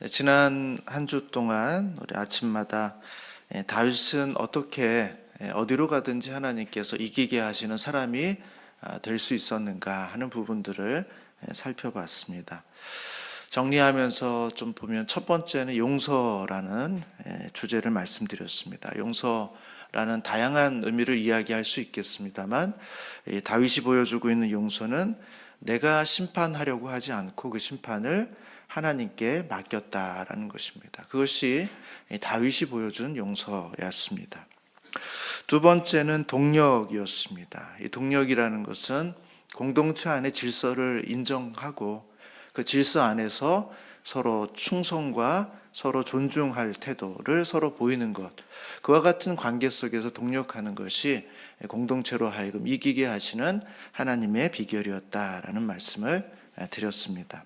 지난 한 주 동안 우리 아침마다 다윗은 어떻게 어디로 가든지 하나님께서 이기게 하시는 사람이 될 수 있었는가 하는 부분들을 살펴봤습니다. 정리하면서 좀 보면 첫 번째는 용서라는 주제를 말씀드렸습니다. 용서라는 다양한 의미를 이야기할 수 있겠습니다만 다윗이 보여주고 있는 용서는 내가 심판하려고 하지 않고 그 심판을 하나님께 맡겼다라는 것입니다. 그것이 다윗이 보여준 용서였습니다. 두 번째는 동력이었습니다. 이 동력이라는 것은 공동체 안의 질서를 인정하고 그 질서 안에서 서로 충성과 서로 존중할 태도를 서로 보이는 것, 그와 같은 관계 속에서 동력하는 것이 공동체로 하여금 이기게 하시는 하나님의 비결이었다라는 말씀을 드렸습니다.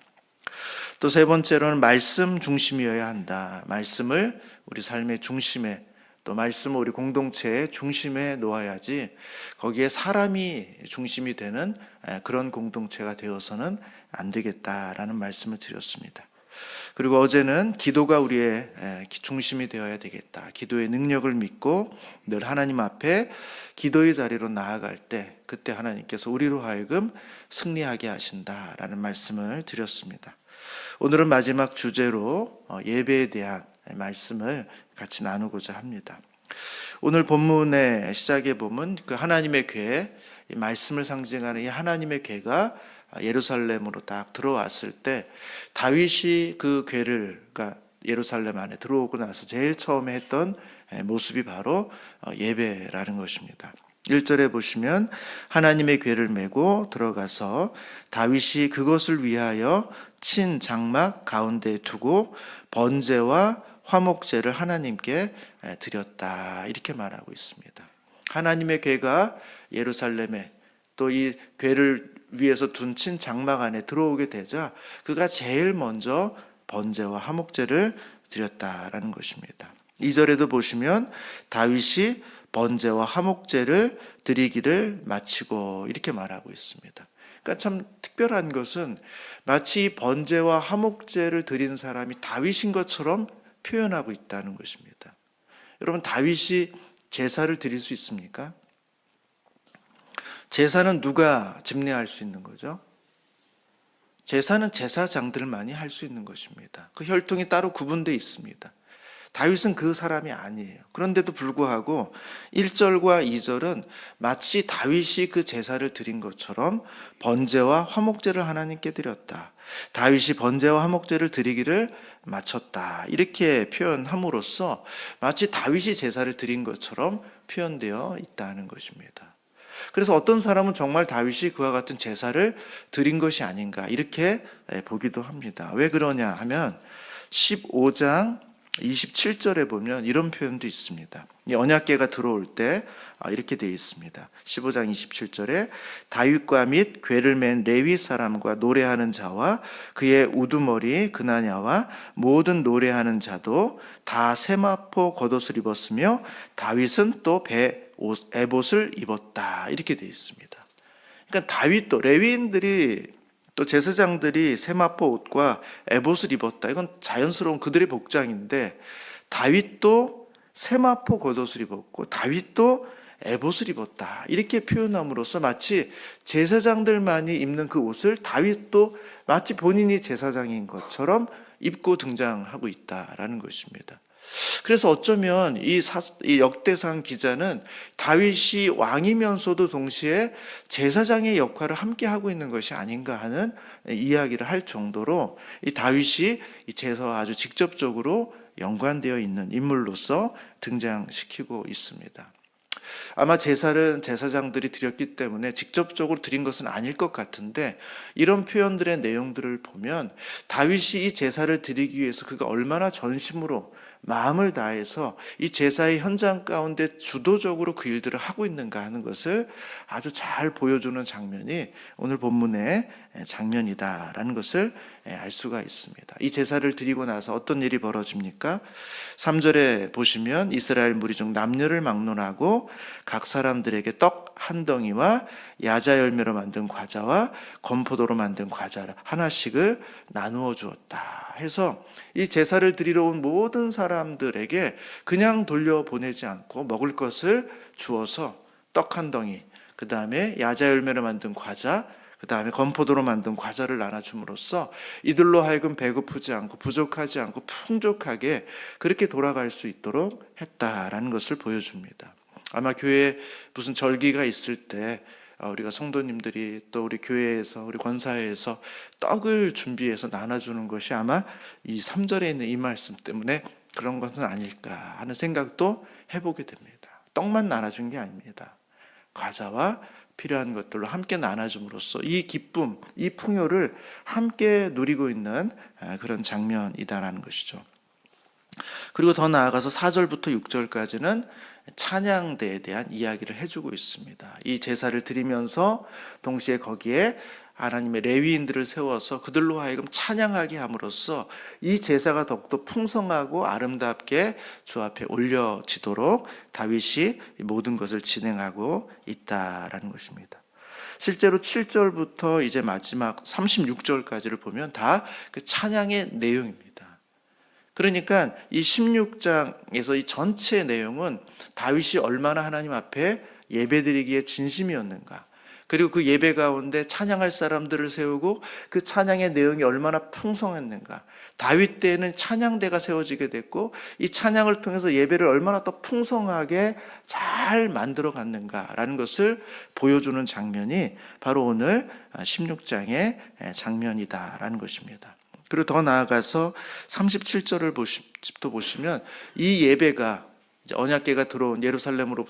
또 세 번째로는 말씀 중심이어야 한다. 말씀을 우리 삶의 중심에, 또 말씀을 우리 공동체의 중심에 놓아야지 거기에 사람이 중심이 되는 그런 공동체가 되어서는 안 되겠다라는 말씀을 드렸습니다. 그리고 어제는 기도가 우리의 중심이 되어야 되겠다. 기도의 능력을 믿고 늘 하나님 앞에 기도의 자리로 나아갈 때 그때 하나님께서 우리로 하여금 승리하게 하신다라는 말씀을 드렸습니다. 오늘은 마지막 주제로 예배에 대한 말씀을 같이 나누고자 합니다. 오늘 본문의 시작에 보면 그 하나님의 궤, 말씀을 상징하는 이 하나님의 궤가 예루살렘으로 딱 들어왔을 때 다윗이 그 궤를, 그러니까 예루살렘 안에 들어오고 나서 제일 처음에 했던 모습이 바로 예배라는 것입니다. 1절에 보시면 하나님의 궤를 메고 들어가서 다윗이 그것을 위하여 친 장막 가운데에 두고 번제와 화목제를 하나님께 드렸다, 이렇게 말하고 있습니다. 하나님의 궤가 예루살렘에 또 이 궤를 위에서 둔 친 장막 안에 들어오게 되자 그가 제일 먼저 번제와 화목제를 드렸다라는 것입니다. 2절에도 보시면 다윗이 번제와 화목제를 드리기를 마치고 이렇게 말하고 있습니다. 그러니까 참 특별한 것은 마치 번제와 화목제를 드린 사람이 다윗인 것처럼 표현하고 있다는 것입니다. 여러분, 다윗이 제사를 드릴 수 있습니까? 제사는 누가 집례할 수 있는 거죠? 제사는 제사장들만이 할 수 있는 것입니다. 그 혈통이 따로 구분되어 있습니다. 다윗은 그 사람이 아니에요. 그런데도 불구하고 1절과 2절은 마치 다윗이 그 제사를 드린 것처럼 번제와 화목제를 하나님께 드렸다. 다윗이 번제와 화목제를 드리기를 마쳤다. 이렇게 표현함으로써 마치 다윗이 제사를 드린 것처럼 표현되어 있다는 것입니다. 그래서 어떤 사람은 정말 다윗이 그와 같은 제사를 드린 것이 아닌가 이렇게 보기도 합니다. 왜 그러냐 하면 15장 27절에 보면 이런 표현도 있습니다. 이 언약궤가 들어올 때 이렇게 되어 있습니다. 15장 27절에 다윗과 및 궤를 맨 레위 사람과 노래하는 자와 그의 우두머리 그나냐와 모든 노래하는 자도 다 세마포 겉옷을 입었으며 다윗은 또 에봇을 입었다, 이렇게 되어 있습니다. 그러니까 다윗도 레위인들이 또 제사장들이 세마포 옷과 에봇을 입었다. 이건 자연스러운 그들의 복장인데 다윗도 세마포 겉옷을 입었고 다윗도 에봇을 입었다. 이렇게 표현함으로써 마치 제사장들만이 입는 그 옷을 다윗도 마치 본인이 제사장인 것처럼 입고 등장하고 있다라는 것입니다. 그래서 어쩌면 이 역대상 기자는 다윗이 왕이면서도 동시에 제사장의 역할을 함께 하고 있는 것이 아닌가 하는 이야기를 할 정도로 이 다윗이 이 제사와 아주 직접적으로 연관되어 있는 인물로서 등장시키고 있습니다. 아마 제사를 제사장들이 드렸기 때문에 직접적으로 드린 것은 아닐 것 같은데 이런 표현들의 내용들을 보면 다윗이 이 제사를 드리기 위해서 그가 얼마나 전심으로 마음을 다해서 이 제사의 현장 가운데 주도적으로 그 일들을 하고 있는가 하는 것을 아주 잘 보여주는 장면이 오늘 본문의 장면이다라는 것을 알 수가 있습니다. 이 제사를 드리고 나서 어떤 일이 벌어집니까? 3절에 보시면 이스라엘 무리 중 남녀를 막론하고 각 사람들에게 떡 한 덩이와 야자 열매로 만든 과자와 건포도로 만든 과자를 하나씩을 나누어 주었다 해서 이 제사를 드리러 온 모든 사람들에게 그냥 돌려보내지 않고 먹을 것을 주어서 떡 한 덩이, 그 다음에 야자 열매로 만든 과자, 그 다음에 건포도로 만든 과자를 나눠줌으로써 이들로 하여금 배고프지 않고 부족하지 않고 풍족하게 그렇게 돌아갈 수 있도록 했다라는 것을 보여줍니다. 아마 교회에 무슨 절기가 있을 때 우리가 성도님들이 또 우리 교회에서 우리 권사회에서 떡을 준비해서 나눠주는 것이 아마 이 3절에 있는 이 말씀 때문에 그런 것은 아닐까 하는 생각도 해보게 됩니다. 떡만 나눠준 게 아닙니다. 과자와 필요한 것들로 함께 나눠줌으로써 이 기쁨, 이 풍요를 함께 누리고 있는 그런 장면이다라는 것이죠. 그리고 더 나아가서 4절부터 6절까지는 찬양대에 대한 이야기를 해주고 있습니다. 이 제사를 드리면서 동시에 거기에 하나님의 레위인들을 세워서 그들로 하여금 찬양하게 함으로써 이 제사가 더욱더 풍성하고 아름답게 주 앞에 올려지도록 다윗이 모든 것을 진행하고 있다라는 것입니다. 실제로 7절부터 이제 마지막 36절까지를 보면 다 그 찬양의 내용입니다. 그러니까 이 16장에서 이 전체 내용은 다윗이 얼마나 하나님 앞에 예배드리기에 진심이었는가, 그리고 그 예배 가운데 찬양할 사람들을 세우고 그 찬양의 내용이 얼마나 풍성했는가, 다윗 때에는 찬양대가 세워지게 됐고 이 찬양을 통해서 예배를 얼마나 더 풍성하게 잘 만들어 갔는가라는 것을 보여주는 장면이 바로 오늘 16장의 장면이다라는 것입니다. 그리고 더 나아가서 37절을 보시면 이 예배가 이제 언약궤가 들어온 예루살렘으로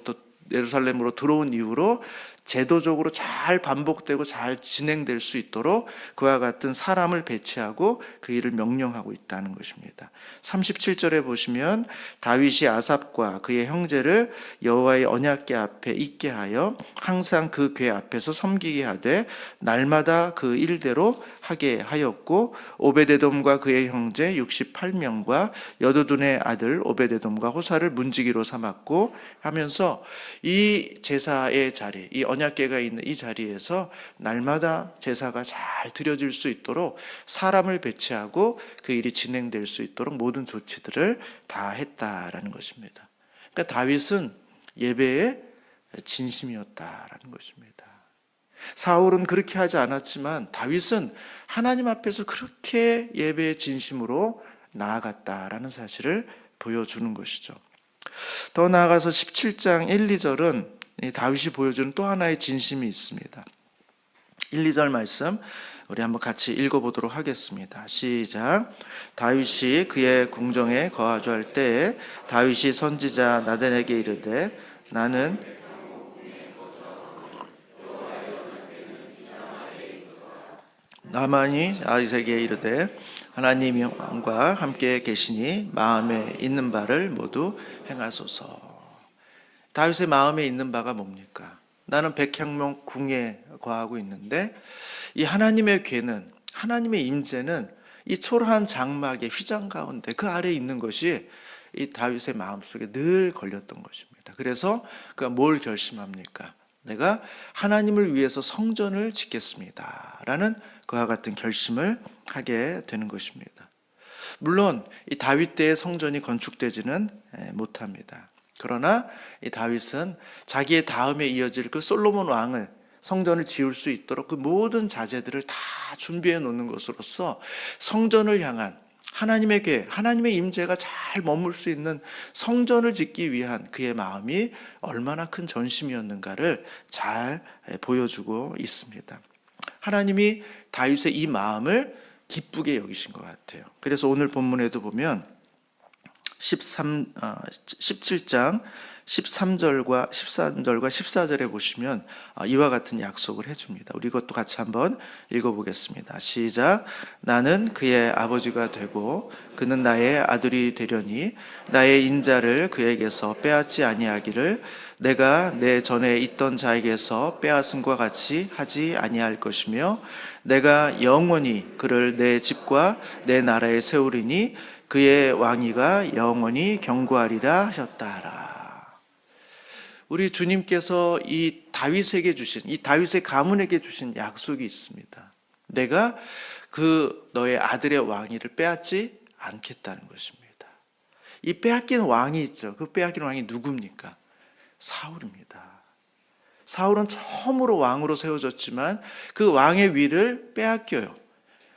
들어온 이후로 제도적으로 잘 반복되고 잘 진행될 수 있도록 그와 같은 사람을 배치하고 그 일을 명령하고 있다는 것입니다. 37절에 보시면 다윗이 아삽과 그의 형제를 여호와의 언약궤 앞에 있게 하여 항상 그 궤 앞에서 섬기게 하되 날마다 그 일대로 하게 하였고 오베데돔과 그의 형제 68명과 여두둔의 아들 오베데돔과 호사를 문지기로 삼았고 하면서 이 제사의 자리, 이 언약궤가 있는 이 자리에서 날마다 제사가 잘 드려질 수 있도록 사람을 배치하고 그 일이 진행될 수 있도록 모든 조치들을 다 했다라는 것입니다. 그러니까 다윗은 예배에 진심이었다라는 것입니다. 사울은 그렇게 하지 않았지만 다윗은 하나님 앞에서 그렇게 예배의 진심으로 나아갔다라는 사실을 보여주는 것이죠. 더 나아가서 17장 1, 2절은 다윗이 보여주는 또 하나의 진심이 있습니다. 1, 2절 말씀 우리 한번 같이 읽어보도록 하겠습니다. 시작. 다윗이 그의 궁정에 거하주할 때에 다윗이 선지자 나단에게 이르되 나는 나만이 아이에게 이르되 하나님과 함께 계시니 마음에 있는 바를 모두 행하소서. 다윗의 마음에 있는 바가 뭡니까? 나는 백향목 궁에 거하고 있는데 이 하나님의 궤는, 하나님의 임재는 이 초라한 장막의 휘장 가운데 그 아래에 있는 것이 이 다윗의 마음속에 늘 걸렸던 것입니다. 그래서 그가 뭘 결심합니까? 내가 하나님을 위해서 성전을 짓겠습니다 라는 그와 같은 결심을 하게 되는 것입니다. 물론 이 다윗 때의 성전이 건축되지는 못합니다. 그러나 이 다윗은 자기의 다음에 이어질 그 솔로몬 왕을 성전을 지을 수 있도록 그 모든 자재들을 다 준비해 놓는 것으로서 성전을 향한 하나님의 궤, 하나님의 임재가 잘 머물 수 있는 성전을 짓기 위한 그의 마음이 얼마나 큰 전심이었는가를 잘 보여주고 있습니다. 하나님이 다윗의 이 마음을 기쁘게 여기신 것 같아요. 그래서 오늘 본문에도 보면 17장 13절과 14절에 보시면 이와 같은 약속을 해줍니다. 우리 이것도 같이 한번 읽어보겠습니다. 시작. 나는 그의 아버지가 되고 그는 나의 아들이 되려니 나의 인자를 그에게서 빼앗지 아니하기를 내가 내 전에 있던 자에게서 빼앗음과 같이 하지 아니할 것이며 내가 영원히 그를 내 집과 내 나라에 세우리니 그의 왕위가 영원히 견고하리라 하셨다라. 우리 주님께서 이 다윗에게 주신, 이 다윗의 가문에게 주신 약속이 있습니다. 내가 그 너의 아들의 왕위를 빼앗지 않겠다는 것입니다. 이 빼앗긴 왕이 있죠. 그 빼앗긴 왕이 누굽니까? 사울입니다. 사울은 처음으로 왕으로 세워졌지만 그 왕의 위를 빼앗겨요.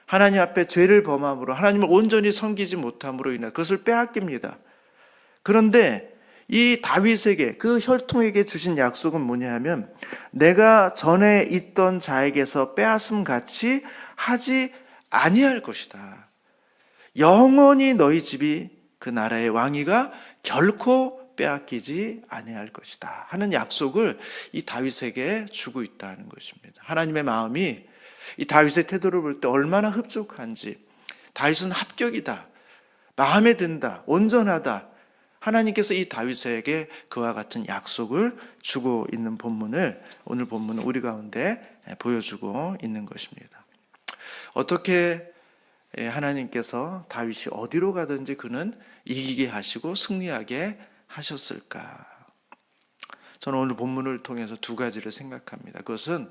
하나님 앞에 죄를 범함으로, 하나님을 온전히 섬기지 못함으로 인해 그것을 빼앗깁니다. 그런데 이 다윗에게, 그 혈통에게 주신 약속은 뭐냐 하면, 내가 전에 있던 자에게서 빼앗음 같이 하지 아니할 것이다. 영원히 너희 집이 그 나라의 왕위가 결코 빼앗기지 아니할 것이다 하는 약속을 이 다윗에게 주고 있다는 것입니다. 하나님의 마음이 이 다윗의 태도를 볼 때 얼마나 흡족한지, 다윗은 합격이다, 마음에 든다, 온전하다, 하나님께서 이 다윗에게 그와 같은 약속을 주고 있는 본문을, 오늘 본문은 우리 가운데 보여주고 있는 것입니다. 어떻게 하나님께서 다윗이 어디로 가든지 그는 이기게 하시고 승리하게 하셨을까? 저는 오늘 본문을 통해서 두 가지를 생각합니다. 그것은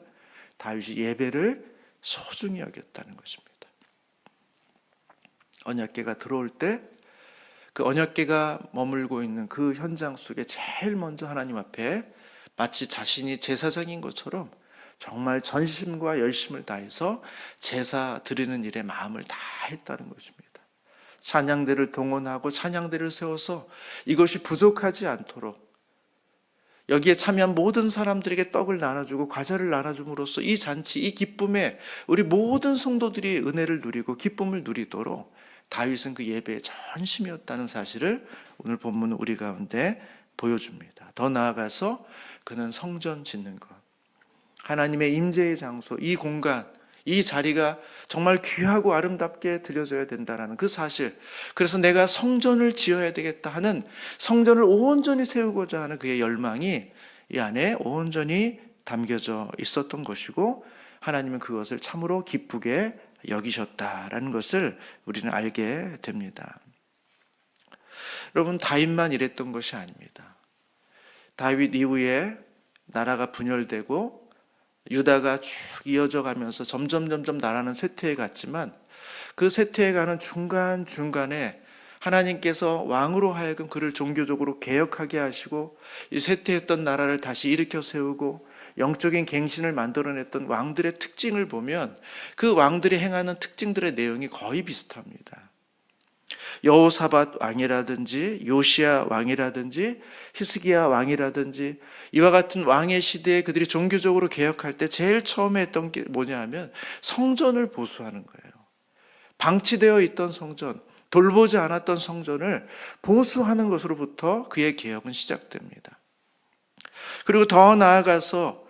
다윗이 예배를 소중히 여겼다는 것입니다. 언약궤가 들어올 때 그 언약궤가 머물고 있는 그 현장 속에 제일 먼저 하나님 앞에 마치 자신이 제사장인 것처럼 정말 전심과 열심을 다해서 제사 드리는 일에 마음을 다했다는 것입니다. 찬양대를 동원하고 찬양대를 세워서 이것이 부족하지 않도록 여기에 참여한 모든 사람들에게 떡을 나눠주고 과자를 나눠줌으로써 이 잔치, 이 기쁨에 우리 모든 성도들이 은혜를 누리고 기쁨을 누리도록 다윗은 그 예배의 전심이었다는 사실을 오늘 본문은 우리 가운데 보여줍니다. 더 나아가서 그는 성전 짓는 것, 하나님의 임재의 장소, 이 공간, 이 자리가 정말 귀하고 아름답게 드려져야 된다는 그 사실, 그래서 내가 성전을 지어야 되겠다 하는, 성전을 온전히 세우고자 하는 그의 열망이 이 안에 온전히 담겨져 있었던 것이고, 하나님은 그것을 참으로 기쁘게 여기셨다라는 것을 우리는 알게 됩니다. 여러분, 다윗만 이랬던 것이 아닙니다. 다윗 이후에 나라가 분열되고 유다가 쭉 이어져 가면서 점점 나라는 쇠퇴해 갔지만, 그 쇠퇴해 가는 중간중간에 하나님께서 왕으로 하여금 그를 종교적으로 개혁하게 하시고 이 쇠퇴했던 나라를 다시 일으켜 세우고 영적인 갱신을 만들어냈던 왕들의 특징을 보면 그 왕들이 행하는 특징들의 내용이 거의 비슷합니다. 여호사밧 왕이라든지 요시야 왕이라든지 히스기야 왕이라든지 이와 같은 왕의 시대에 그들이 종교적으로 개혁할 때 제일 처음에 했던 게 뭐냐 하면 성전을 보수하는 거예요. 방치되어 있던 성전, 돌보지 않았던 성전을 보수하는 것으로부터 그의 개혁은 시작됩니다. 그리고 더 나아가서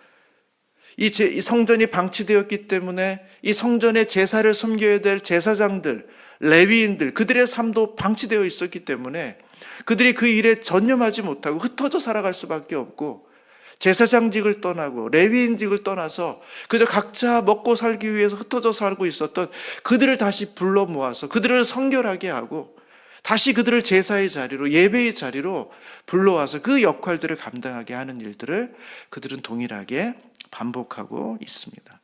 이 성전이 방치되었기 때문에 이 성전의 제사를 섬겨야 될 제사장들, 레위인들, 그들의 삶도 방치되어 있었기 때문에 그들이 그 일에 전념하지 못하고 흩어져 살아갈 수밖에 없고, 제사장직을 떠나고 레위인직을 떠나서 그저 각자 먹고 살기 위해서 흩어져 살고 있었던 그들을 다시 불러 모아서 그들을 성결하게 하고 다시 그들을 제사의 자리로, 예배의 자리로 불러와서 그 역할들을 감당하게 하는 일들을 그들은 동일하게 반복하고 있습니다.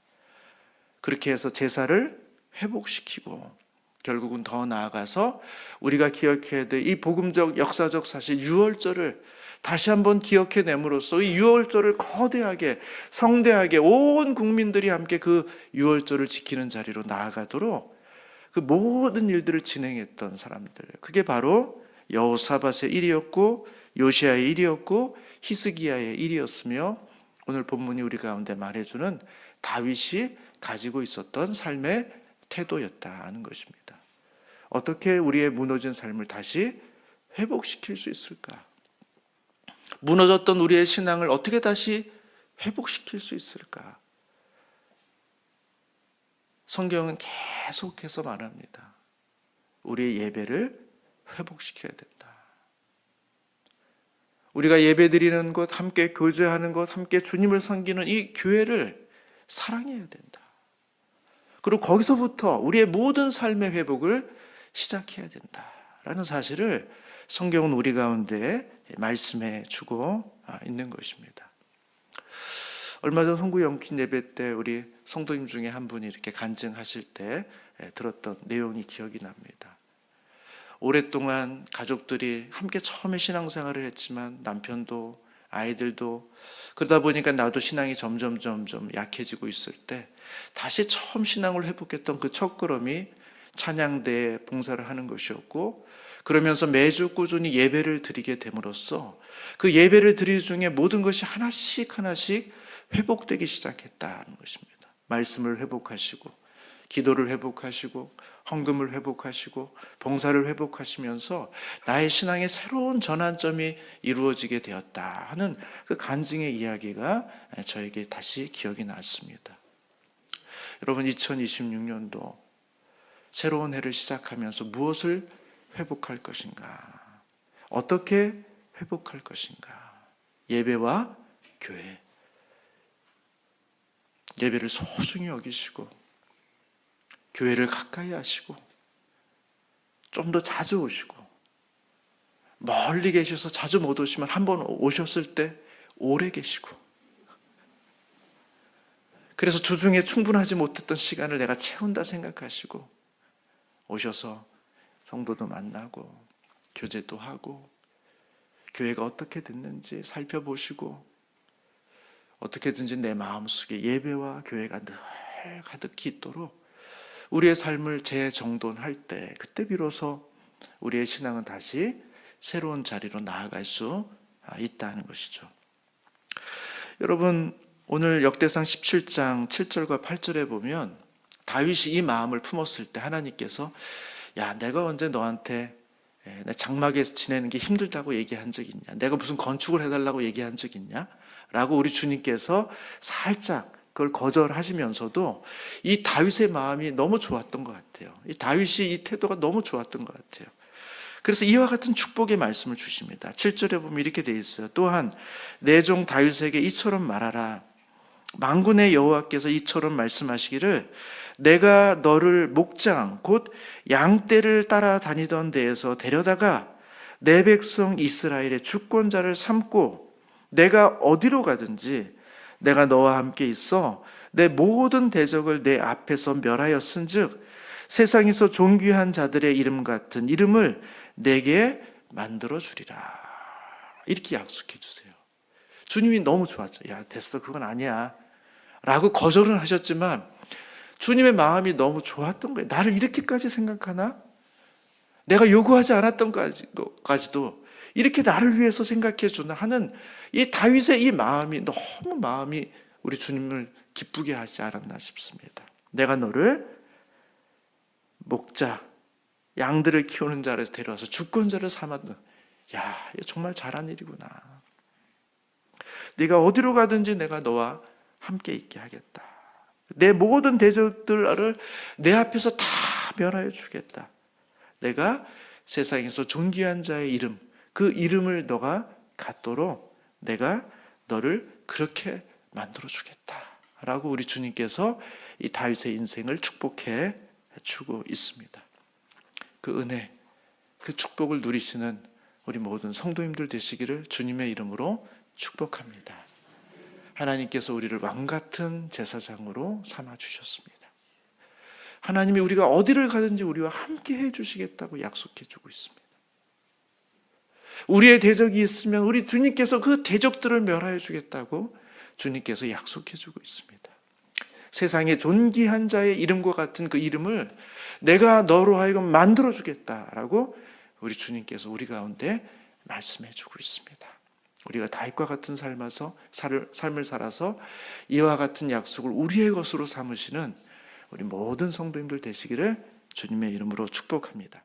그렇게 해서 제사를 회복시키고 결국은 더 나아가서 우리가 기억해야 될 이 복음적 역사적 사실 유월절을 다시 한번 기억해냄으로써 이 유월절을 거대하게 성대하게 온 국민들이 함께 그 유월절을 지키는 자리로 나아가도록 그 모든 일들을 진행했던 사람들, 그게 바로 여호사밧의 일이었고 요시야의 일이었고 히스기야의 일이었으며, 오늘 본문이 우리 가운데 말해주는 다윗이 가지고 있었던 삶의 태도였다는 것입니다. 어떻게 우리의 무너진 삶을 다시 회복시킬 수 있을까? 무너졌던 우리의 신앙을 어떻게 다시 회복시킬 수 있을까? 성경은 계속해서 말합니다. 우리의 예배를 회복시켜야 된다. 우리가 예배드리는 것, 함께 교제하는 것, 함께 주님을 섬기는 이 교회를 사랑해야 된다. 그리고 거기서부터 우리의 모든 삶의 회복을 시작해야 된다라는 사실을 성경은 우리 가운데 말씀해 주고 있는 것입니다. 얼마 전 성구 영신 예배 때 우리 성도님 중에 한 분이 이렇게 간증하실 때 들었던 내용이 기억이 납니다. 오랫동안 가족들이 함께 처음에 신앙생활을 했지만 남편도 아이들도 그러다 보니까 나도 신앙이 점점 약해지고 있을 때 다시 처음 신앙을 회복했던 그 첫걸음이 찬양대에 봉사를 하는 것이었고, 그러면서 매주 꾸준히 예배를 드리게 됨으로써 그 예배를 드릴 중에 모든 것이 하나씩 회복되기 시작했다는 것입니다. 말씀을 회복하시고 기도를 회복하시고 헌금을 회복하시고 봉사를 회복하시면서 나의 신앙의 새로운 전환점이 이루어지게 되었다 하는 그 간증의 이야기가 저에게 다시 기억이 났습니다. 여러분, 2026년도 새로운 해를 시작하면서 무엇을 회복할 것인가? 어떻게 회복할 것인가? 예배와 교회. 예배를 소중히 여기시고 교회를 가까이 하시고 좀 더 자주 오시고, 멀리 계셔서 자주 못 오시면 한번 오셨을 때 오래 계시고, 그래서 주중에 충분하지 못했던 시간을 내가 채운다 생각하시고 오셔서 성도도 만나고 교제도 하고 교회가 어떻게 됐는지 살펴보시고 어떻게든지 내 마음속에 예배와 교회가 늘 가득히 있도록 우리의 삶을 재정돈할 때, 그때 비로소 우리의 신앙은 다시 새로운 자리로 나아갈 수 있다는 것이죠. 여러분, 오늘 역대상 17장 7절과 8절에 보면 다윗이 이 마음을 품었을 때 하나님께서 야, 내가 언제 너한테 내 장막에서 지내는 게 힘들다고 얘기한 적 있냐? 내가 무슨 건축을 해달라고 얘기한 적 있냐? 라고 우리 주님께서 살짝 그걸 거절하시면서도 이 다윗의 마음이 너무 좋았던 것 같아요. 이 다윗이 이 태도가 너무 좋았던 것 같아요. 그래서 이와 같은 축복의 말씀을 주십니다. 7절에 보면 이렇게 되어 있어요. 또한 내 종 다윗에게 이처럼 말하라. 만군의 여호와께서 이처럼 말씀하시기를 내가 너를 목장 곧 양떼를 따라다니던 데에서 데려다가 내 백성 이스라엘의 주권자를 삼고 내가 어디로 가든지 내가 너와 함께 있어 내 모든 대적을 내 앞에서 멸하였은즉 세상에서 존귀한 자들의 이름 같은 이름을 내게 만들어 주리라. 이렇게 약속해 주세요. 주님이 너무 좋았죠. 야, 됐어, 그건 아니야 라고 거절은 하셨지만 주님의 마음이 너무 좋았던 거예요. 나를 이렇게까지 생각하나? 내가 요구하지 않았던 것까지도 이렇게 나를 위해서 생각해 주나 하는 이 다윗의 이 마음이 너무 마음이 우리 주님을 기쁘게 하지 않았나 싶습니다. 내가 너를 목자, 양들을 키우는 자를 데려와서 주권자를 삼았다. 야, 이거 정말 잘한 일이구나. 네가 어디로 가든지 내가 너와 함께 있게 하겠다. 내 모든 대적들을 내 앞에서 다 멸하여 주겠다. 내가 세상에서 존귀한 자의 이름, 그 이름을 너가 갖도록 내가 너를 그렇게 만들어 주겠다 라고 우리 주님께서 이 다윗의 인생을 축복해 주고 있습니다. 그 은혜, 그 축복을 누리시는 우리 모든 성도님들 되시기를 주님의 이름으로 축복합니다. 하나님께서 우리를 왕같은 제사장으로 삼아주셨습니다. 하나님이 우리가 어디를 가든지 우리와 함께 해주시겠다고 약속해 주고 있습니다. 우리의 대적이 있으면 우리 주님께서 그 대적들을 멸하여 주겠다고 주님께서 약속해 주고 있습니다. 세상에 존귀한 자의 이름과 같은 그 이름을 내가 너로 하여금 만들어 주겠다라고 우리 주님께서 우리 가운데 말씀해 주고 있습니다. 우리가 다윗과 같은 삶을 살아서 이와 같은 약속을 우리의 것으로 삼으시는 우리 모든 성도님들 되시기를 주님의 이름으로 축복합니다.